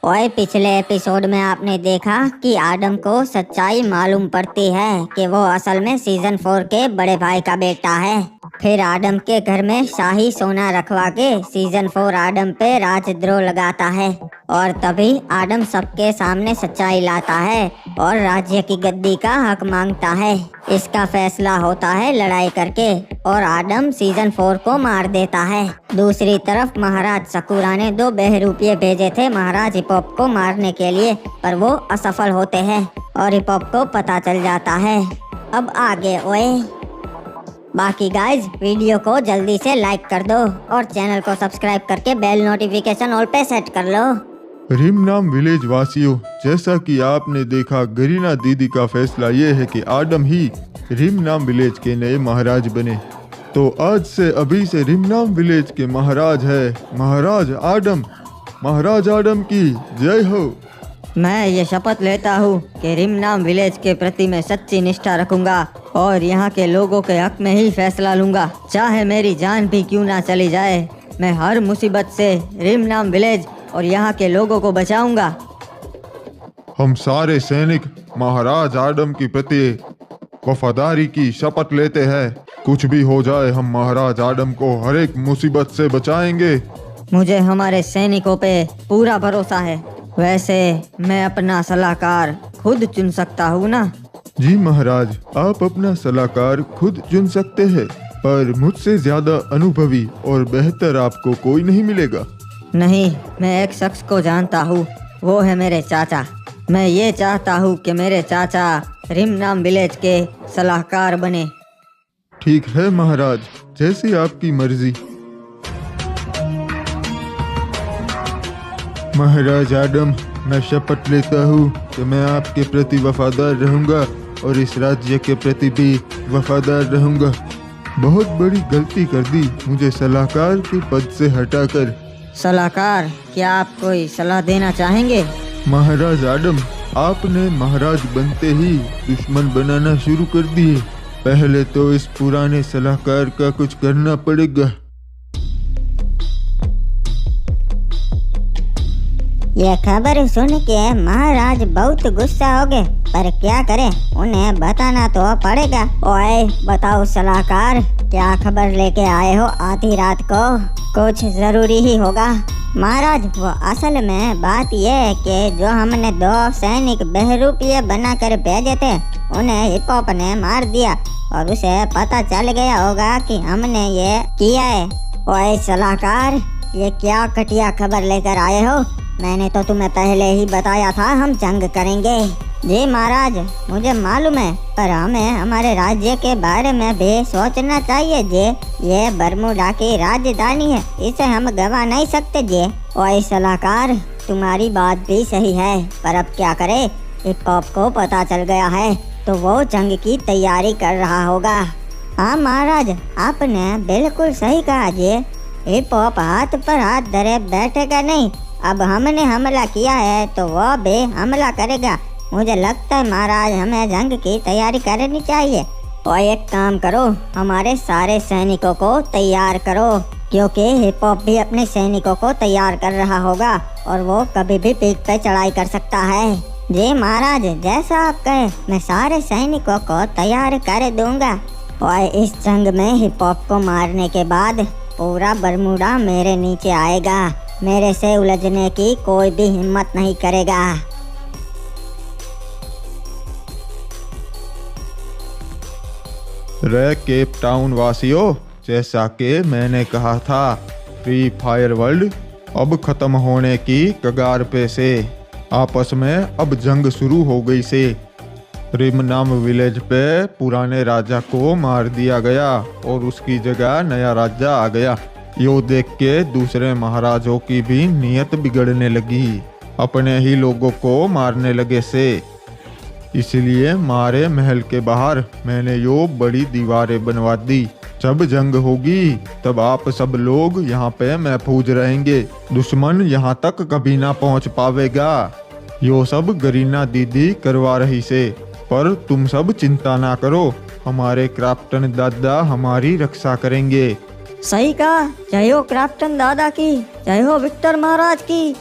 ओए, पिछले एपिसोड में आपने देखा कि आदम को सच्चाई मालूम पड़ती है कि वो असल में सीजन 4 के बड़े भाई का बेटा है। फिर आदम के घर में शाही सोना रखवा के सीजन 4 आदम पे राजद्रोह लगाता है और तभी आदम सबके सामने सच्चाई लाता है और राज्य की गद्दी का हक मांगता है। इसका फैसला होता है लड़ाई करके और आदम सीजन 4 को मार देता है। दूसरी तरफ महाराज सकूरा ने 2 बहरूपिये भेजे थे महाराज हिपॉप को मारने के लिए, पर वो असफल होते हैं और हिपॉप को पता चल जाता है। अब आगे ओए। बाकी गाइज वीडियो को जल्दी से लाइक कर दो और चैनल को सब्सक्राइब करके बेल नोटिफिकेशन ऑल पे सेट कर लो। रिमनाम विलेज वासियों, जैसा कि आपने देखा गरीना दीदी का फैसला ये है कि आदम ही रिमनाम विलेज के नए महाराज बने। तो आज से अभी से रिमनाम विलेज के महाराज है महाराज आदम। महाराज आदम की जय हो। मैं ये शपथ लेता हूँ कि रिमनाम विलेज के प्रति मैं सच्ची निष्ठा रखूंगा और यहाँ के लोगों के हक में ही फैसला लूंगा, चाहे मेरी जान भी क्यों ना चली जाए। मैं हर मुसीबत से रिमनाम विलेज और यहाँ के लोगों को बचाऊंगा। हम सारे सैनिक महाराज आदम के प्रति वफादारी की शपथ लेते हैं। कुछ भी हो जाए हम महाराज आदम को हर एक मुसीबत से बचाएंगे। मुझे हमारे सैनिकों पे पूरा भरोसा है। वैसे मैं अपना सलाहकार खुद चुन सकता हूँ ना? जी महाराज, आप अपना सलाहकार खुद चुन सकते हैं, पर मुझसे ज्यादा अनुभवी और बेहतर आपको कोई नहीं मिलेगा। नहीं, मैं एक शख्स को जानता हूँ, वो है मेरे चाचा। मैं ये चाहता हूँ कि मेरे चाचा रिमनाम विलेज के सलाहकार बने। ठीक है महाराज, जैसी आपकी मर्जी। महाराज आदम, मैं शपथ लेता हूँ कि मैं आपके प्रति वफादार रहूँगा और इस राज्य के प्रति भी वफादार रहूँगा। बहुत बड़ी गलती कर दी मुझे सलाहकार के पद से हटाकर। सलाहकार, क्या आप कोई सलाह देना चाहेंगे? महाराज आदम, आपने महाराज बनते ही दुश्मन बनाना शुरू कर दिए। पहले तो इस पुराने सलाहकार का कुछ करना पड़ेगा। ये खबर सुन के महाराज बहुत गुस्सा हो गए, पर क्या करें, उन्हें बताना तो पड़ेगा। ओए बताओ सलाहकार, क्या खबर लेके आए हो आधी रात को? कुछ जरूरी ही होगा। महाराज, वो असल में बात ये है कि जो हमने 2 सैनिक बहरूपिये बनाकर भेजे थे, उन्हें हिपॉप ने मार दिया और उसे पता चल गया होगा कि हमने ये किया है। ओए सलाहकार, ये क्या घटिया खबर लेकर आए हो? मैंने तो तुम्हें पहले ही बताया था हम जंग करेंगे। जी महाराज, मुझे मालूम है, पर हमें हमारे राज्य के बारे में भी सोचना चाहिए जी। ये बरमूडा की राजधानी है, इसे हम गवा नहीं सकते जी। ओए सलाहकार, तुम्हारी बात भी सही है, पर अब क्या करे? हिपॉप को पता चल गया है तो वो जंग की तैयारी कर रहा होगा। हाँ महाराज, आपने बिल्कुल सही कहा जी। हिपॉप हाथ पर हाथ धरे बैठेगा नहीं। अब हमने हमला किया है तो वो भी हमला करेगा। मुझे लगता है महाराज, हमें जंग की तैयारी करनी चाहिए। और एक काम करो, हमारे सारे सैनिकों को तैयार करो, क्योंकि हिपॉप भी अपने सैनिकों को तैयार कर रहा होगा और वो कभी भी पीठ पे चढ़ाई कर सकता है। जी महाराज, जैसा आप कहें, मैं सारे सैनिकों को तैयार कर दूंगा। और इस जंग में हिपॉप को मारने के बाद पूरा बरमूडा मेरे नीचे आएगा। मेरे से उलझने की कोई भी हिम्मत नहीं करेगा। रे केप टाउन वासियों, जैसा कि मैंने कहा था, फ्री फायर वर्ल्ड अब खत्म होने की कगार पे से। आपस में अब जंग शुरू हो गई से। रिमनाम विलेज पे पुराने राजा को मार दिया गया और उसकी जगह नया राजा आ गया। यो देख के दूसरे महाराजों की भी नीयत बिगड़ने लगी, अपने ही लोगों को मारने लगे से। इसलिए मारे महल के बाहर मैंने यो बड़ी दीवारें बनवा दी। जब जंग होगी तब आप सब लोग यहाँ पे महफूज रहेंगे, दुश्मन यहाँ तक कभी ना पहुँच पावेगा। यो सब गरीना दीदी करवा रही से, पर तुम सब चिंता ना करो, हमारे क्राफ्टन दादा हमारी रक्षा करेंगे। सही कहा। जय हो क्राफ्टन दादा की, जय हो विक्टर महाराज की।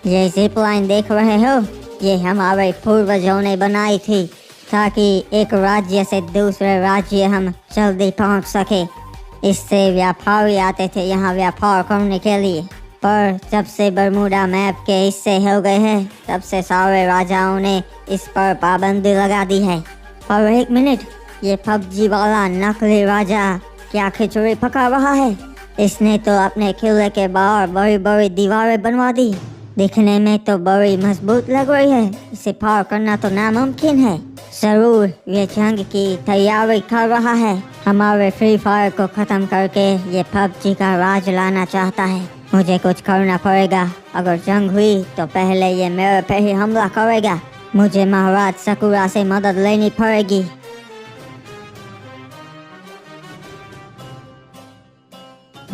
ये जिप लाइन देख रहे हो, ये हमारे पूर्वजों ने बनाई थी ताकि एक राज्य से दूसरे राज्य हम जल्दी पहुंच सके। इससे व्यापारी आते थे यहाँ व्यापार करने के लिए, पर जब से बरमूडा मैप के हिस्से हो गए हैं तब से सारे राजाओं ने इस पर पाबंदी लगा दी है। और एक मिनट, ये पबजी वाला नकली राजा क्या खिचड़ी पका रहा है? इसने तो अपने किले के बाहर बड़ी बड़ी दीवारें बनवा दी, दिखने में तो बड़ी मजबूत लग रही है। इसे पार करना तो नामुमकिन है। जरूर ये जंग की तैयारी कर रहा है, हमारे फ्री फायर को खत्म करके ये पबजी का राज लाना चाहता है। मुझे कुछ करना पड़ेगा। अगर जंग हुई तो पहले ये मेरे पे ही हमला करेगा। मुझे महाराज सकुरा से मदद लेनी पड़ेगी।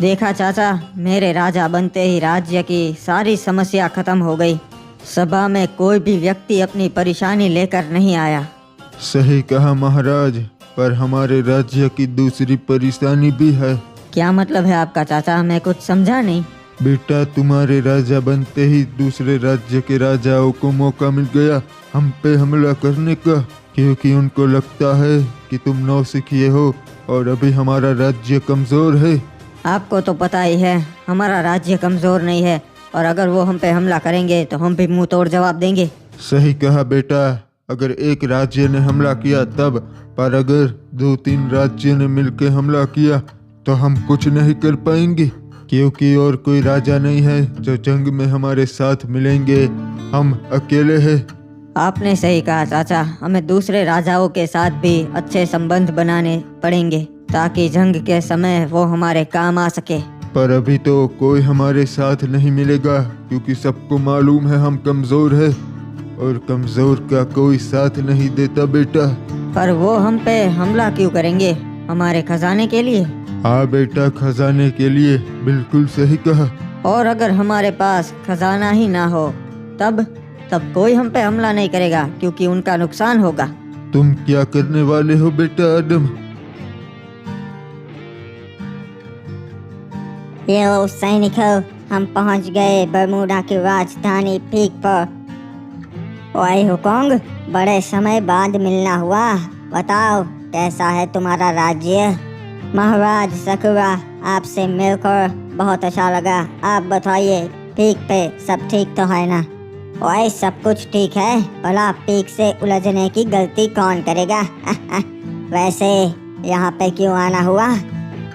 देखा चाचा, मेरे राजा बनते ही राज्य की सारी समस्या खत्म हो गई। सभा में कोई भी व्यक्ति अपनी परेशानी लेकर नहीं आया। सही कहा महाराज, पर हमारे राज्य की दूसरी परेशानी भी है। क्या मतलब है आपका चाचा? मैं कुछ समझा नहीं। बेटा, तुम्हारे राजा बनते ही दूसरे राज्य के राजाओं को मौका मिल गया हम पे हमला करने का, क्योंकि उनको लगता है कि तुम नौसिखिए हो और अभी हमारा राज्य कमजोर है। आपको तो पता ही है हमारा राज्य कमजोर नहीं है, और अगर वो हम पे हमला करेंगे तो हम भी मुंह तोड़ जवाब देंगे। सही कहा बेटा, अगर एक राज्य ने हमला किया तब, पर अगर 2-3 राज्य ने मिलकर हमला किया तो हम कुछ नहीं कर पाएंगे, क्योंकि और कोई राजा नहीं है जो जंग में हमारे साथ मिलेंगे। हम अकेले हैं। आपने सही कहा चाचा, हमें दूसरे राजाओं के साथ भी अच्छे संबंध बनाने पड़ेंगे ताकि जंग के समय वो हमारे काम आ सके। पर अभी तो कोई हमारे साथ नहीं मिलेगा, क्योंकि सबको मालूम है हम कमजोर है और कमजोर का कोई साथ नहीं देता बेटा। पर वो हम पे हमला क्यों करेंगे? हमारे खजाने के लिए? हाँ बेटा, खजाने के लिए, बिल्कुल सही कहा। और अगर हमारे पास खजाना ही ना हो तब कोई हम पे हमला नहीं करेगा, क्योंकि उनका नुकसान होगा। तुम क्या करने वाले हो बेटा आदम? ये लो सैनिकों, हम पहुंच गए बरमूडा की राजधानी पीक पर। ओए हुकोंग, बड़े समय बाद मिलना हुआ। बताओ कैसा है तुम्हारा राज्य? महाराज सकुरा, आपसे मिलकर बहुत अच्छा लगा। आप बताइए, पीक पे सब ठीक तो है ना? ओए सब कुछ ठीक है, भला पीक से उलझने की गलती कौन करेगा? वैसे यहाँ पे क्यों आना हुआ?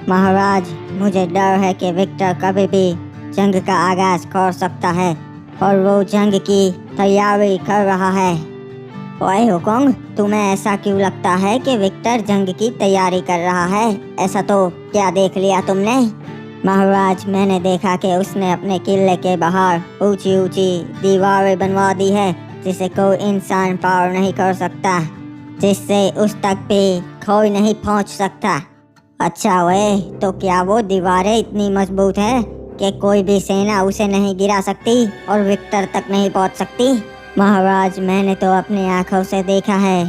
महाराज, मुझे डर है कि विक्टर कभी भी जंग का आगाज कर सकता है और वो जंग की तैयारी कर रहा है। ओए हुकोंग, तुम्हें ऐसा क्यों लगता है कि विक्टर जंग की तैयारी कर रहा है? ऐसा तो क्या देख लिया तुमने? महाराज, मैंने देखा कि उसने अपने किले के बाहर ऊंची ऊंची दीवारें बनवा दी है जिसे कोई इंसान पार नहीं कर सकता, जिससे उस तक भी कोई नहीं पहुंच सकता। अच्छा वे, तो क्या वो दीवारें इतनी मजबूत है कि कोई भी सेना उसे नहीं गिरा सकती और विक्टर तक नहीं पहुंच सकती? महाराज, मैंने तो अपनी आंखों से देखा है।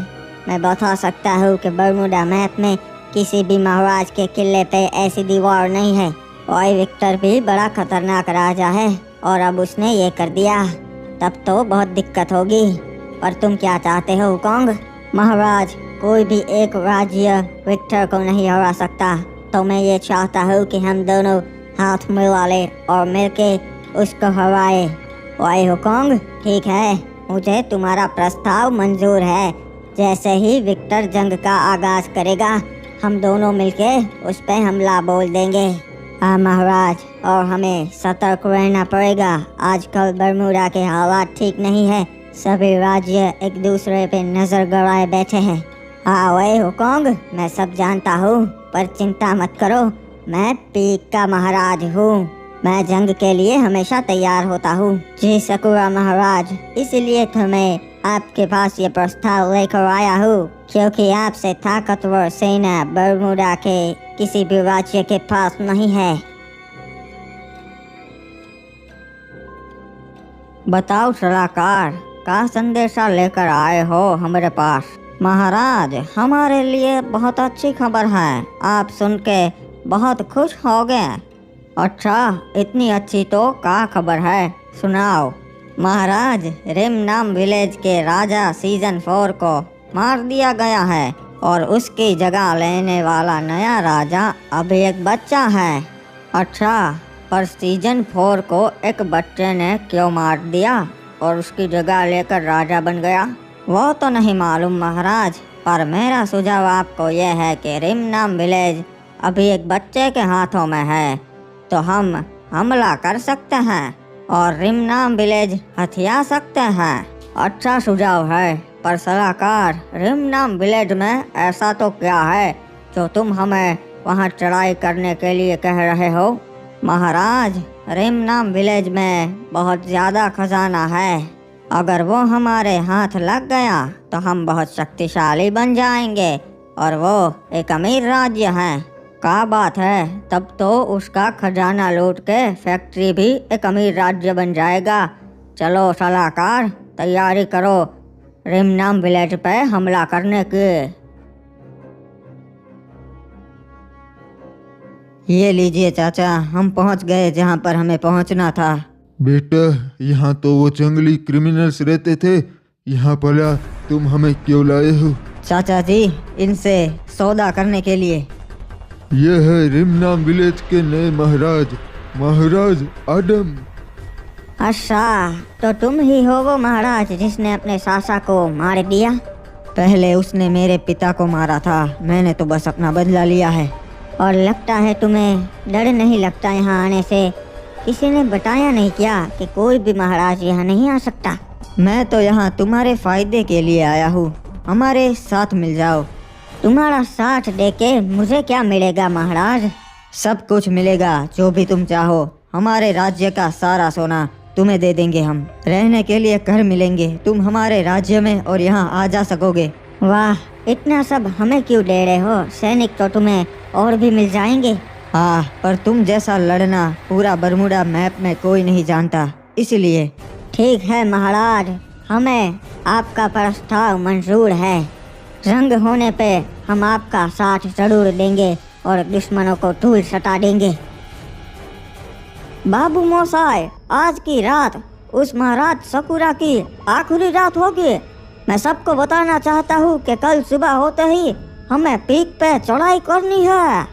मैं बता सकता हूँ कि बरमूडा मैप में किसी भी महाराज के किले पे ऐसी दीवार नहीं है। और विक्टर भी बड़ा खतरनाक राजा है और अब उसने ये कर दिया, तब तो बहुत दिक्कत होगी। पर तुम क्या चाहते हो हुकोंग? महाराज, कोई भी एक राज्य विक्टर को नहीं हरा सकता, तो मैं ये चाहता हूँ कि हम दोनों हाथ मिला ले और मिलके उसको हराए। ओए हुकोंग, ठीक है, मुझे तुम्हारा प्रस्ताव मंजूर है। जैसे ही विक्टर जंग का आगाज करेगा, हम दोनों मिलके उस पे हमला बोल देंगे। हाँ महाराज, और हमें सतर्क रहना पड़ेगा। आजकल बरमूडा के हालात ठीक नहीं है, सभी राज्य एक दूसरे पे नजर गड़ाए बैठे हैं। हाँ ओए हुकोंग, मैं सब जानता हूँ, पर चिंता मत करो, मैं पीक का महाराज हूँ। मैं जंग के लिए हमेशा तैयार होता हूँ। जी सकुरा महाराज, इसलिए तो मैं आपके पास ये प्रस्ताव लेकर आया हूँ, क्योंकि आपसे ताकतवर सेना बरमूडा के किसी भी राज्य के पास नहीं है। बताओ सलाहकार, का संदेशा लेकर आए हो हमारे पास? महाराज, हमारे लिए बहुत अच्छी खबर है, आप सुन के बहुत खुश हो गए। अच्छा, इतनी अच्छी तो क्या खबर है, सुनाओ। महाराज, रिम नाम विलेज के राजा सीजन 4 को मार दिया गया है और उसकी जगह लेने वाला नया राजा अभी एक बच्चा है। अच्छा, पर सीजन 4 को एक बच्चे ने क्यों मार दिया और उसकी जगह लेकर राजा बन गया, वो तो नहीं मालूम महाराज। पर मेरा सुझाव आपको यह है कि रिम नाम विलेज अभी एक बच्चे के हाथों में है, तो हम हमला कर सकते हैं और रिम नाम विलेज हथिया सकते हैं। अच्छा सुझाव है, पर सलाहकार, रिम नाम विलेज में ऐसा तो क्या है जो तुम हमें वहां चढ़ाई करने के लिए कह रहे हो? महाराज, रिम नाम विलेज में बहुत ज़्यादा खजाना है। अगर वो हमारे हाथ लग गया तो हम बहुत शक्तिशाली बन जाएंगे और वो एक अमीर राज्य है। क्या बात है, तब तो उसका खजाना लूट के फैक्ट्री भी एक अमीर राज्य बन जाएगा। चलो सलाहकार, तैयारी करो रिम नाम विलेज पे हमला करने की। ये लीजिए चाचा, हम पहुंच गए जहां पर हमें पहुंचना था। बेटा, यहाँ तो वो जंगली क्रिमिनल्स रहते थे, यहाँ भला तुम हमें क्यों लाए हो? चाचा जी, इनसे सौदा करने के लिए। यह है रिमनाम विलेज के नए महाराज, महाराज आदम। अच्छा, तो तुम ही हो वो महाराज जिसने अपने सासा को मार दिया? पहले उसने मेरे पिता को मारा था, मैंने तो बस अपना बदला लिया है। और लगता है तुम्हें डर नहीं लगता यहाँ आने से? किसी ने बताया नहीं क्या कि कोई भी महाराज यहाँ नहीं आ सकता? मैं तो यहाँ तुम्हारे फायदे के लिए आया हूँ, हमारे साथ मिल जाओ। तुम्हारा साथ देके मुझे क्या मिलेगा महाराज? सब कुछ मिलेगा जो भी तुम चाहो। हमारे राज्य का सारा सोना तुम्हें दे देंगे हम। रहने के लिए घर मिलेंगे, तुम हमारे राज्य में और यहाँ आ जा सकोगे। वाह, इतना सब हमें क्यों दे रहे हो? सैनिक तो तुम्हें और भी मिल जाएंगे। हाँ, पर तुम जैसा लड़ना पूरा बरमूडा मैप में कोई नहीं जानता, इसलिए। ठीक है महाराज, हमें आपका प्रस्ताव मंजूर है। जंग होने पे हम आपका साथ जरूर देंगे और दुश्मनों को धूल सटा देंगे। बाबू मोसाई, आज की रात उस महाराज सकुरा की आखिरी रात होगी। मैं सबको बताना चाहता हूँ कि कल सुबह होते ही हमें पीक पे चढ़ाई करनी है।